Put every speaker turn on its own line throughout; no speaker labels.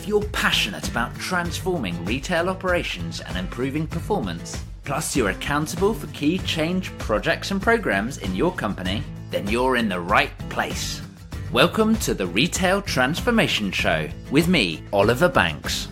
If you're passionate about transforming retail operations and improving performance, plus you're accountable for key change projects and programs in your company, then you're in the right place. Welcome to the Retail Transformation Show with me, Oliver Banks.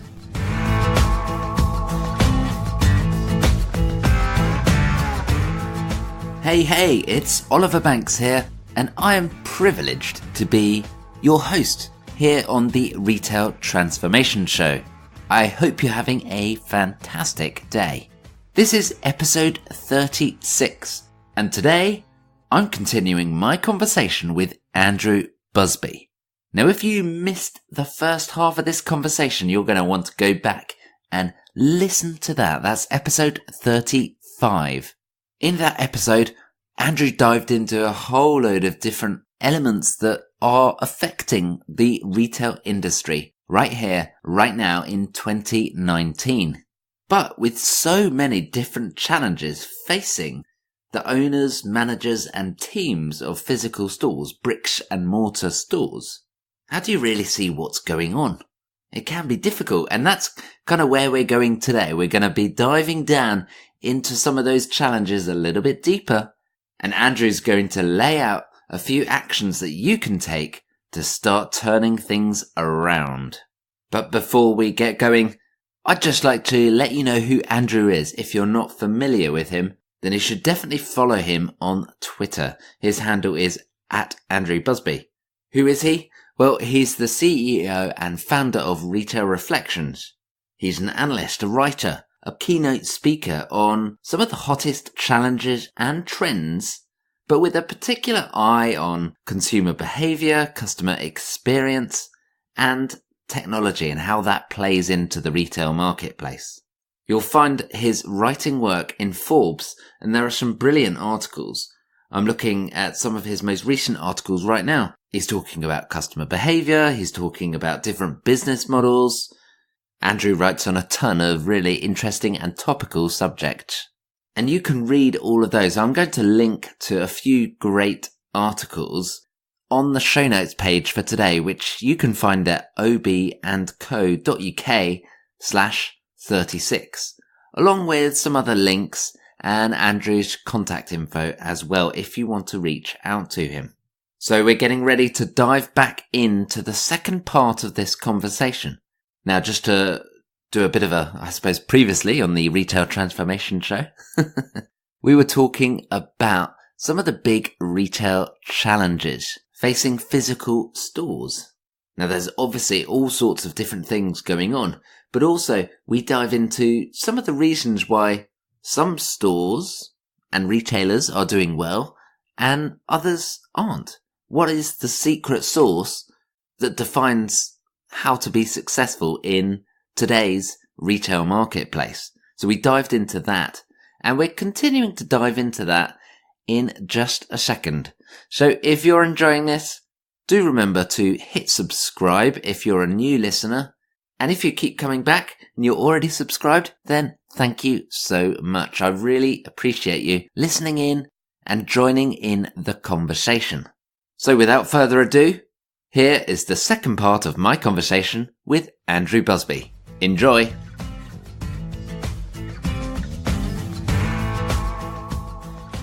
Hey, it's Oliver Banks here, and I am privileged to be your host here on the Retail Transformation Show. I hope you're having a fantastic day. This is episode 36, and today I'm continuing my conversation with Andrew Busby. Now, if you missed the first half of this conversation, you're going to want to go back and listen to that. That's episode 35. In that episode, Andrew dived into a whole load of different elements that are affecting the retail industry right here, right now in 2019. But with so many different challenges facing the owners, managers and teams of physical stores, bricks and mortar stores, how do you really see what's going on? It can be difficult, and that's kind of where we're going today. We're going to be diving down into some of those challenges a little bit deeper, and Andrew's going to lay out a few actions that you can take to start turning things around. But before we get going, I'd just like to let you know who Andrew is. If you're not familiar with him, then you should definitely follow him on Twitter. His handle is @AndrewBusby. Who is he? Well, he's the CEO and founder of Retail Reflections. He's an analyst, a writer, a keynote speaker on some of the hottest challenges and trends, but with a particular eye on consumer behavior, customer experience, and technology and how that plays into the retail marketplace. You'll find his writing work in Forbes, and there are some brilliant articles. I'm looking at some of his most recent articles right now. He's talking about customer behavior, he's talking about different business models. Andrew writes on a ton of really interesting and topical subjects. And you can read all of those. I'm going to link to a few great articles on the show notes page for today, which you can find at ob&co.uk/36, along with some other links and Andrew's contact info as well if you want to reach out to him. So we're getting ready to dive back into the second part of this conversation. Now, just to do a bit of previously on the Retail Transformation Show, we were talking about some of the big retail challenges facing physical stores. Now, there's obviously all sorts of different things going on, but also we dive into some of the reasons why some stores and retailers are doing well and others aren't. What is the secret sauce that defines how to be successful in today's retail marketplace? So we dived into that, and we're continuing to dive into that in just a second. So if you're enjoying this, do remember to hit subscribe if you're a new listener. And if you keep coming back and you're already subscribed, then thank you so much. I really appreciate you listening in and joining in the conversation. So without further ado, here is the second part of my conversation with Andrew Busby. Enjoy!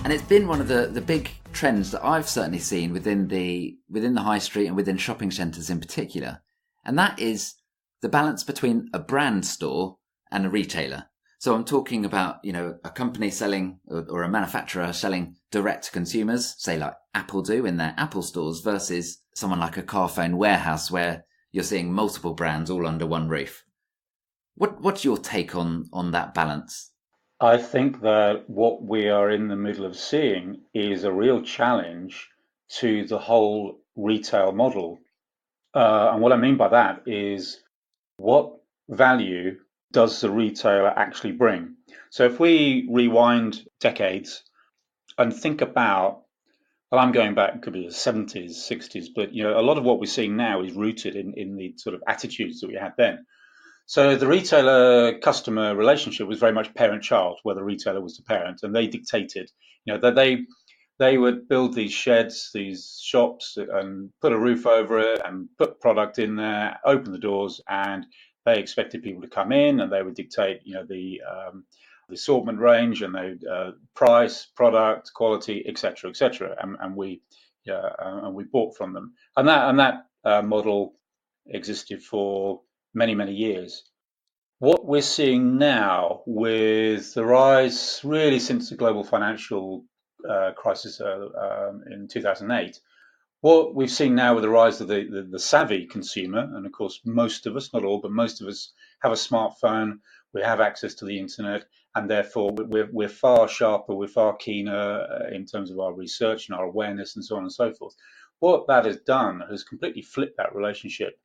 And it's been one of the big trends that I've certainly seen within the high street and within shopping centres in particular. And that is the balance between a brand store and a retailer. So I'm talking about, a company selling or a manufacturer selling direct to consumers, say like Apple do in their Apple stores, versus someone like a Carphone warehouse where you're seeing multiple brands all under one roof. What's your take on that balance?
I think that what we are in the middle of seeing is a real challenge to the whole retail model. And what I mean by that is, what value does the retailer actually bring? So if we rewind decades and think about, well, I'm going back, it could be the 70s, 60s, but a lot of what we're seeing now is rooted in the sort of attitudes that we had then. So the retailer-customer relationship was very much parent-child, where the retailer was the parent, and they dictated, that they would build these sheds, these shops, and put a roof over it and put product in there, open the doors, and they expected people to come in, and they would dictate, the assortment range and the price, product, quality, etc., etc. And we bought from them, and that model existed for many, many years. What we're seeing now with the rise, really since the global financial crisis in 2008, what we've seen now with the rise of the savvy consumer, and of course, most of us, not all, but most of us have a smartphone, we have access to the internet, and therefore we're far sharper, we're far keener in terms of our research and our awareness and so on and so forth. What that has done has completely flipped that relationship.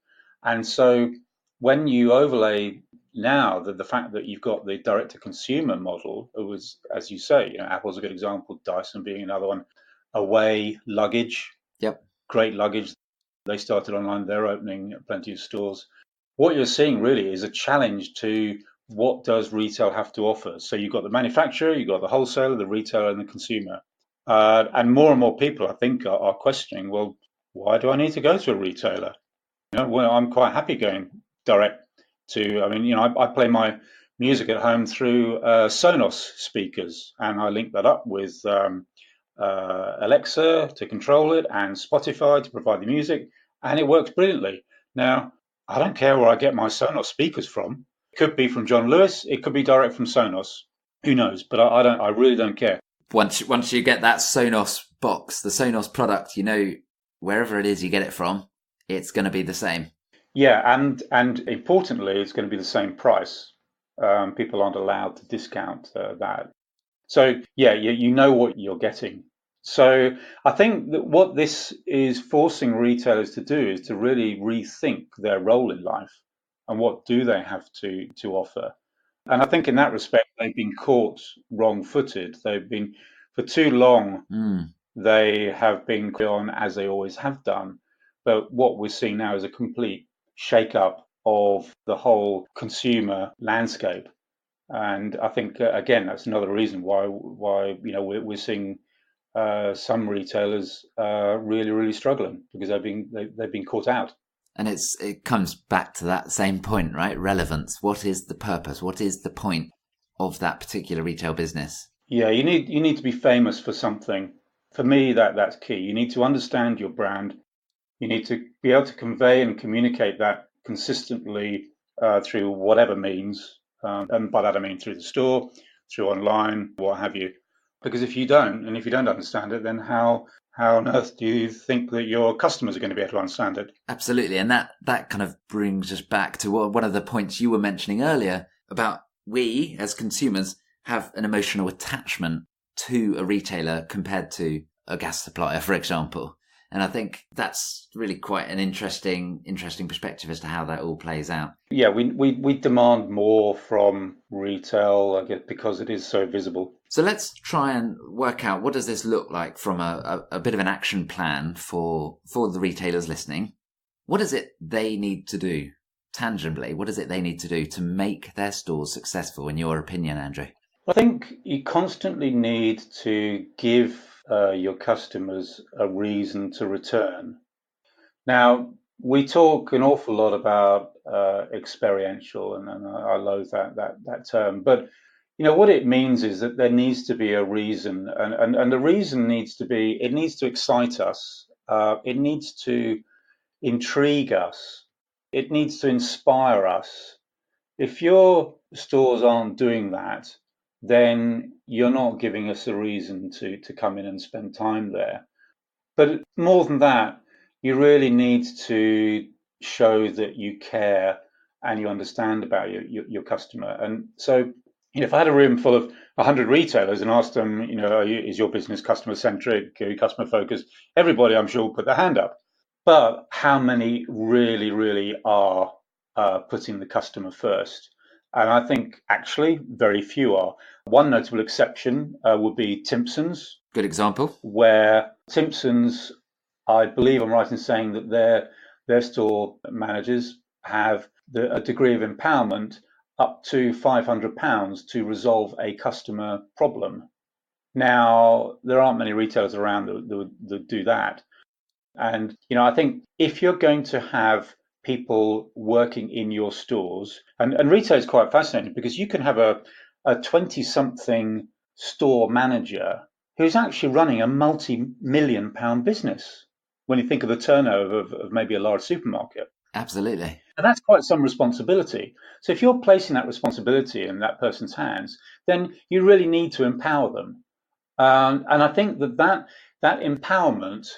And so when you overlay now the fact that you've got the direct to consumer model, it was, as you say, Apple's a good example, Dyson being another one, Away luggage.
Yep.
Great luggage. They started online, they're opening plenty of stores. What you're seeing really is a challenge to what does retail have to offer. So you've got the manufacturer, you've got the wholesaler, the retailer, and the consumer. And more people, I think, are questioning, well, why do I need to go to a retailer? Well, I'm quite happy going direct to, I play my music at home through Sonos speakers, and I link that up with Alexa to control it and Spotify to provide the music, and it works brilliantly. Now, I don't care where I get my Sonos speakers from. It could be from John Lewis, it could be direct from Sonos. Who knows? But I really don't care.
Once you get that Sonos box, the Sonos product, wherever it is you get it from, it's going to be the same.
Yeah, and importantly, it's going to be the same price. People aren't allowed to discount that. So yeah, you know what you're getting. So I think that what this is forcing retailers to do is to really rethink their role in life and what do they have to offer. And I think in that respect, they've been caught wrong-footed. They've been, for too long, they have been on as they always have done. But what we're seeing now is a complete shake-up of the whole consumer landscape. And I think again that's another reason why we're seeing some retailers really struggling because they've been caught out.
And it comes back to that same point, right? Relevance. What is the purpose? What is the point of that particular retail business?
Yeah, you need to be famous for something. For me, that's key. You need to understand your brand. You need to be able to convey and communicate that consistently through whatever means. And by that I mean through the store, through online, what have you. Because if you don't understand it, then how on earth do you think that your customers are going to be able to understand it?
Absolutely. And that kind of brings us back to one of the points you were mentioning earlier about we, as consumers, have an emotional attachment to a retailer compared to a gas supplier, for example. And I think that's really quite an interesting perspective as to how that all plays out.
Yeah, we demand more from retail, I guess, because it is so visible.
So let's try and work out, what does this look like from a bit of an action plan for the retailers listening? What is it they need to do tangibly? What is it they need to do to make their stores successful, in your opinion, Andrew?
I think you constantly need to give your customers a reason to return. Now, we talk an awful lot about experiential, and I loathe that term. But what it means is that there needs to be a reason, and the reason needs to excite us. It needs to intrigue us. It needs to inspire us. If your stores aren't doing that, then you're not giving us a reason to come in and spend time there. But more than that, you really need to show that you care and you understand about your customer. And so, if I had a room full of 100 retailers and asked them, is your business customer centric, customer focused? Everybody, I'm sure, will put their hand up. But how many really are putting the customer first? And I think actually very few are. One notable exception would be Timpson's.
Good example.
Where Timpson's, I believe I'm right in saying that their store managers have a degree of empowerment up to £500 to resolve a customer problem. Now, there aren't many retailers around that do that. And, I think if you're going to have people working in your stores, and retail is quite fascinating because you can have a 20-something store manager who's actually running a multi-million pound business when you think of the turnover of maybe a large supermarket.
Absolutely.
And that's quite some responsibility. So if you're placing that responsibility in that person's hands, then you really need to empower them. And I think that empowerment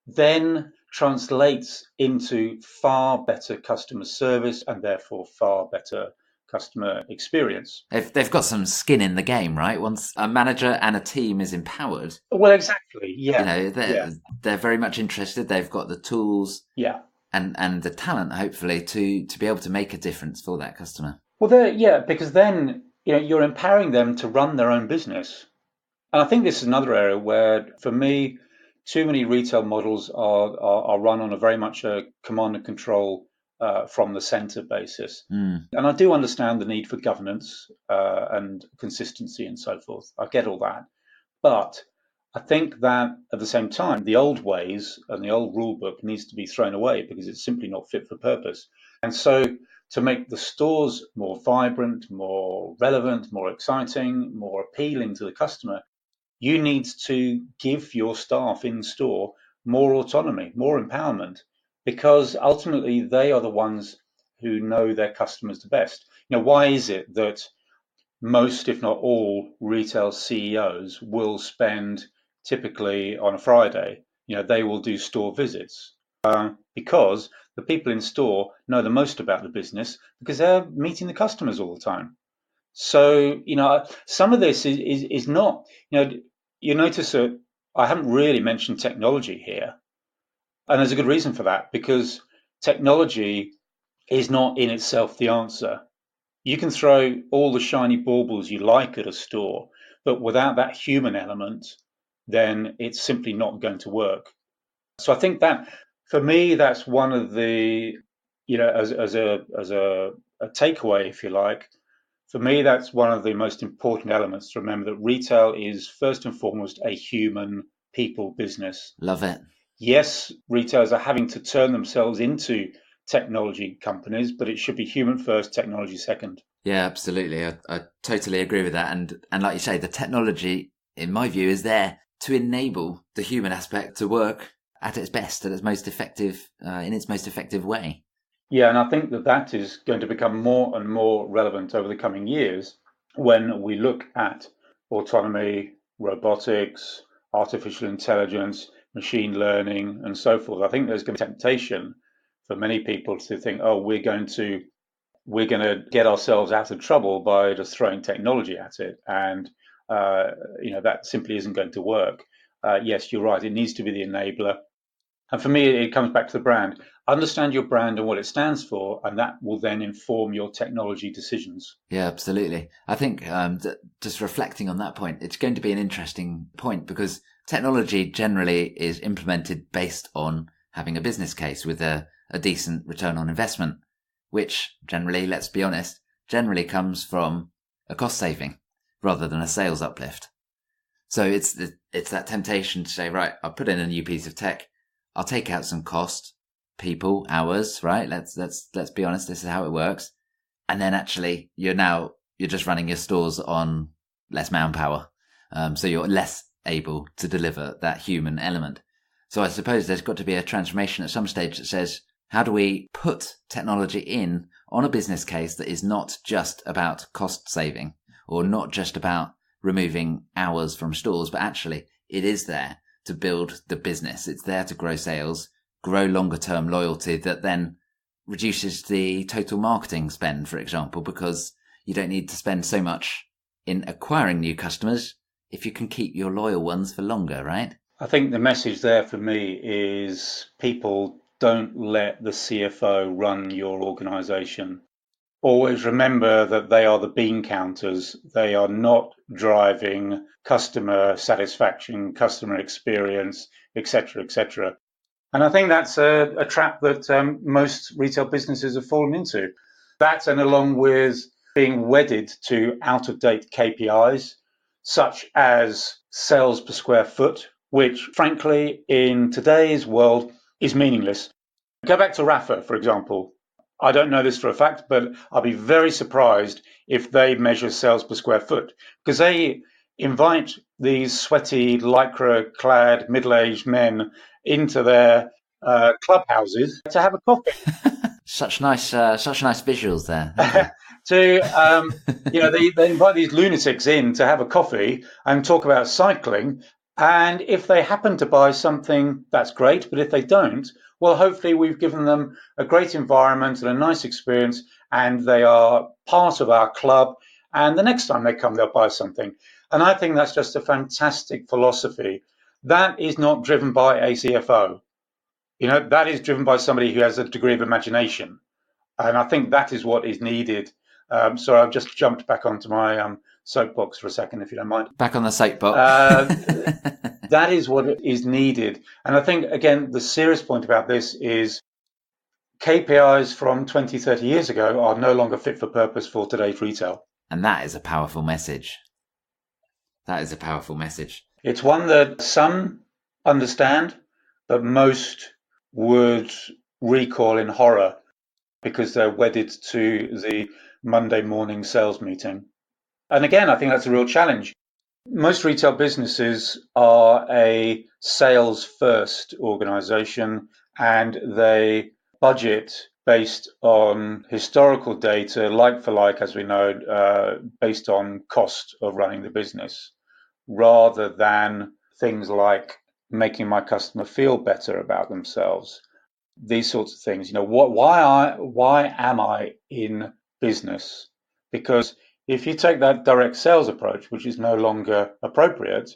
then translates into far better customer service and therefore far better customer experience.
They've got some skin in the game, right? Once a manager and a team is empowered,
Well, exactly. Yeah. Yeah.
they're very much interested. They've got the tools
Yeah.
and the talent, hopefully, to be able to make a difference for that customer.
Well, yeah, because then you're empowering them to run their own business. And I think this is another area where, for me, too many retail models are run on a very much a command and control from the center basis.
Mm.
And I do understand the need for governance and consistency and so forth. I get all that. But I think that at the same time, the old ways and the old rule book needs to be thrown away because it's simply not fit for purpose. And so to make the stores more vibrant, more relevant, more exciting, more appealing to the customer, you need to give your staff in store more autonomy, more empowerment, because ultimately they are the ones who know their customers the best. Why is it that most, if not all, retail CEOs will spend typically on a Friday, they will do store visits because the people in store know the most about the business because they're meeting the customers all the time. So, some of this is not, you notice that I haven't really mentioned technology here. And there's a good reason for that because technology is not in itself the answer. You can throw all the shiny baubles you like at a store, but without that human element, then it's simply not going to work. So I think that for me, that's one of the, as a takeaway, if you like, for me, that's one of the most important elements to remember that retail is first and foremost a human people business.
Love it.
Yes, retailers are having to turn themselves into technology companies, but it should be human first, technology second.
Yeah, absolutely. I totally agree with that. And like you say, the technology, in my view, is there to enable the human aspect to work at its best, at its most effective, in its most effective way.
Yeah, and I think that is going to become more and more relevant over the coming years when we look at autonomy, robotics, artificial intelligence, machine learning, and so forth. I think there's going to be temptation for many people to think, oh, we're going to get ourselves out of trouble by just throwing technology at it, and that simply isn't going to work. Yes, you're right. It needs to be the enabler. And for me, it comes back to the brand. Understand your brand and what it stands for, and that will then inform your technology decisions.
Yeah, absolutely. I think just reflecting on that point, it's going to be an interesting point because technology generally is implemented based on having a business case with a decent return on investment, which generally, let's be honest, generally comes from a cost saving rather than a sales uplift. So it's that temptation to say, right, I'll put in a new piece of tech. I'll take out some cost, people, hours, right? Let's be honest. This is how it works. And then actually you're just running your stores on less manpower. So you're less able to deliver that human element. So I suppose there's got to be a transformation at some stage that says, how do we put technology in on a business case that is not just about cost saving or not just about removing hours from stores, but actually it is there to build the business. It's there to grow sales, grow longer term loyalty that then reduces the total marketing spend, for example, because you don't need to spend so much in acquiring new customers if you can keep your loyal ones for longer, right?
I think the message there for me is people don't let the CFO run your organization. Always remember that they are the bean counters. They are not driving customer satisfaction, customer experience, etc., etc. And I think that's a trap that most retail businesses have fallen into. That, and along with being wedded to out-of-date KPIs, such as sales per square foot, which frankly in today's world is meaningless. Go back to Rafa, for example. I don't know this for a fact, but I'll be very surprised if they measure sales per square foot, because they invite these sweaty, lycra-clad, middle-aged men into their clubhouses to have a coffee.
Such nice visuals there. Thank
you. They invite these lunatics in to have a coffee and talk about cycling. And if they happen to buy something, that's great. But if they don't, well, hopefully we've given them a great environment and a nice experience, and they are part of our club. And the next time they come, they'll buy something. And I think that's just a fantastic philosophy. That is not driven by a CFO. That is driven by somebody who has a degree of imagination. And I think that is what is needed. So I've just jumped back onto my soapbox for a second, if you don't mind.
Back on the soapbox.
That is what is needed. And I think, again, the serious point about this is KPIs from 20, 30 years ago are no longer fit for purpose for today's retail.
And that is a powerful message. It's
one that some understand, but most would recall in horror because they're wedded to the Monday morning sales meeting. And again, I think that's a real challenge. Most retail businesses are a sales-first organization, and they budget based on historical data, like for like, as we know, based on cost of running the business, rather than things like making my customer feel better about themselves. These sorts of things. Why am I in business? Because if you take that direct sales approach, which is no longer appropriate,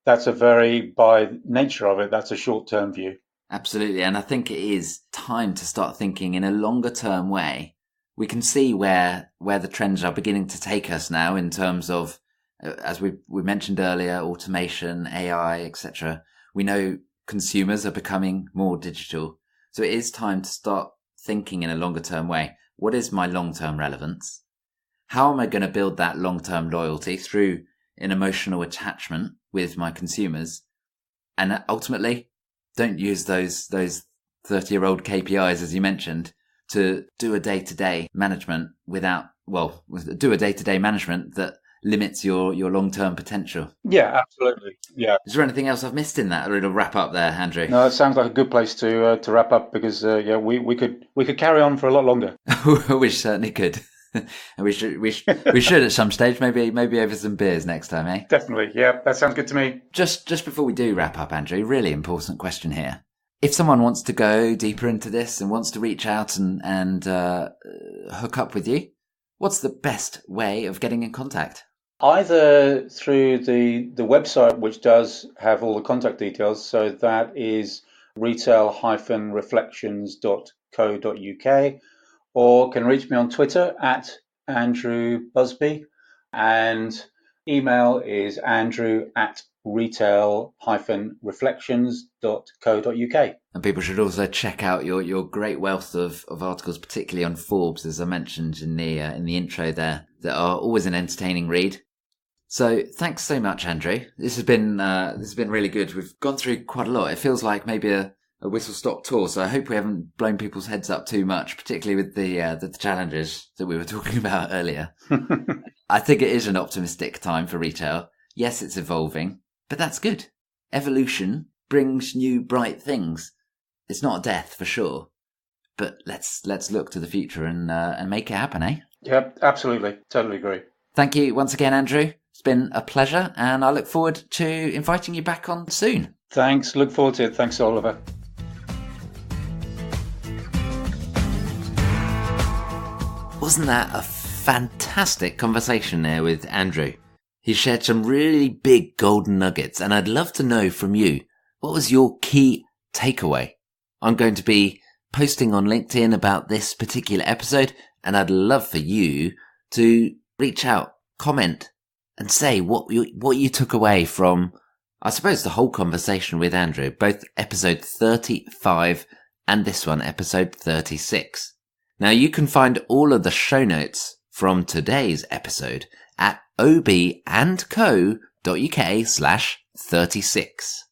that's by nature of it, that's a short-term view.
Absolutely. And I think it is time to start thinking in a longer term way. We can see where the trends are beginning to take us now in terms of, as we mentioned earlier, automation, AI, etc. We know consumers are becoming more digital. So it is time to start thinking in a longer term way. What is my long-term relevance? How am I going to build that long-term loyalty through an emotional attachment with my consumers? And ultimately, don't use those 30-year-old KPIs, as you mentioned, to do a day-to-day management do a day-to-day management that limits your long-term potential.
Yeah, absolutely. Yeah.
Is there anything else I've missed in that, or it'll wrap up there, Andrew?
No, it sounds like a good place to wrap up because we could carry on for a lot longer.
We certainly could. And we should at some stage, maybe over some beers next time, eh?
Definitely, yeah, that sounds good to me.
Just before we do wrap up, Andrew, really important question here. If someone wants to go deeper into this and wants to reach out and hook up with you, what's the best way of getting in contact?
Either through the website, which does have all the contact details, so that is retail-reflections.co.uk, or can reach me on Twitter at Andrew Busby, and email is andrew@retail-reflections.co.uk.
And people should also check out your great wealth of articles, particularly on Forbes, as I mentioned in the intro there, that are always an entertaining read. So thanks so much, Andrew. This has been really good. We've gone through quite a lot. It feels like maybe a whistle-stop tour, so I hope we haven't blown people's heads up too much, particularly with the challenges that we were talking about earlier. I think it is an optimistic time for retail. Yes, it's evolving, but that's good. Evolution brings new bright things. It's not a death for sure, but let's look to the future and make it happen, eh?
Yep, absolutely. Totally agree.
Thank you once again, Andrew. It's been a pleasure, and I look forward to inviting you back on soon.
Thanks. Look forward to it. Thanks, Oliver.
Wasn't that a fantastic conversation there with Andrew? He shared some really big golden nuggets, and I'd love to know from you, what was your key takeaway? I'm going to be posting on LinkedIn about this particular episode, and I'd love for you to reach out, comment, and say what you took away from, I suppose, the whole conversation with Andrew, both episode 35 and this one, episode 36. Now, you can find all of the show notes from today's episode at ob&co.uk/36.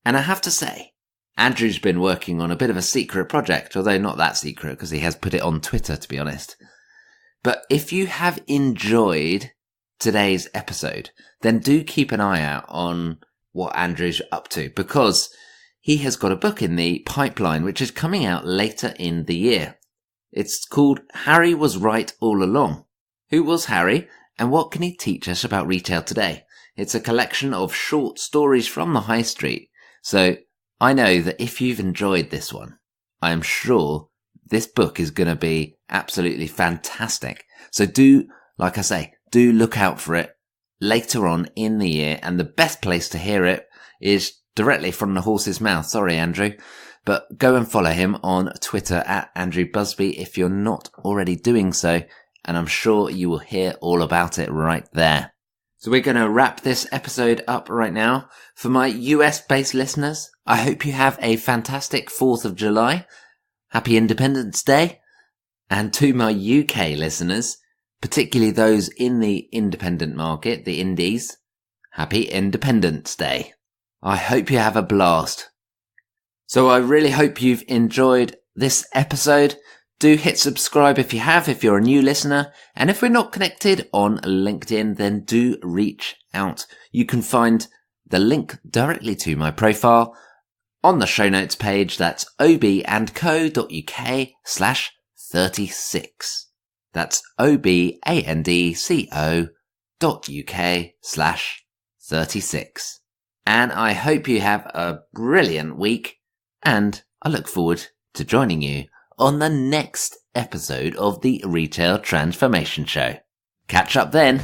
And I have to say, Andrew's been working on a bit of a secret project, although not that secret because he has put it on Twitter, to be honest. But if you have enjoyed today's episode, then do keep an eye out on what Andrew's up to, because he has got a book in the pipeline which is coming out later in the year. It's called Harry Was Right All Along. Who was Harry, and what can he teach us about retail today? It's a collection of short stories from the high street. So I know that if you've enjoyed this one, I am sure this book is going to be absolutely fantastic. So do, like I say, do look out for it later on in the year. And the best place to hear it is directly from the horse's mouth. Sorry, Andrew. But go and follow him on Twitter at Andrew Busby if you're not already doing so. And I'm sure you will hear all about it right there. So we're going to wrap this episode up right now. For my US-based listeners, I hope you have a fantastic 4th of July. Happy Independence Day. And to my UK listeners, particularly those in the independent market, the indies, Happy Independence Day. I hope you have a blast. So I really hope you've enjoyed this episode. Do hit subscribe if you have, if you're a new listener. And if we're not connected on LinkedIn, then do reach out. You can find the link directly to my profile on the show notes page. That's ob&co.uk/36. That's obandco.uk/36. And I hope you have a brilliant week, and I look forward to joining you on the next episode of the Retail Transformation Show. Catch up then.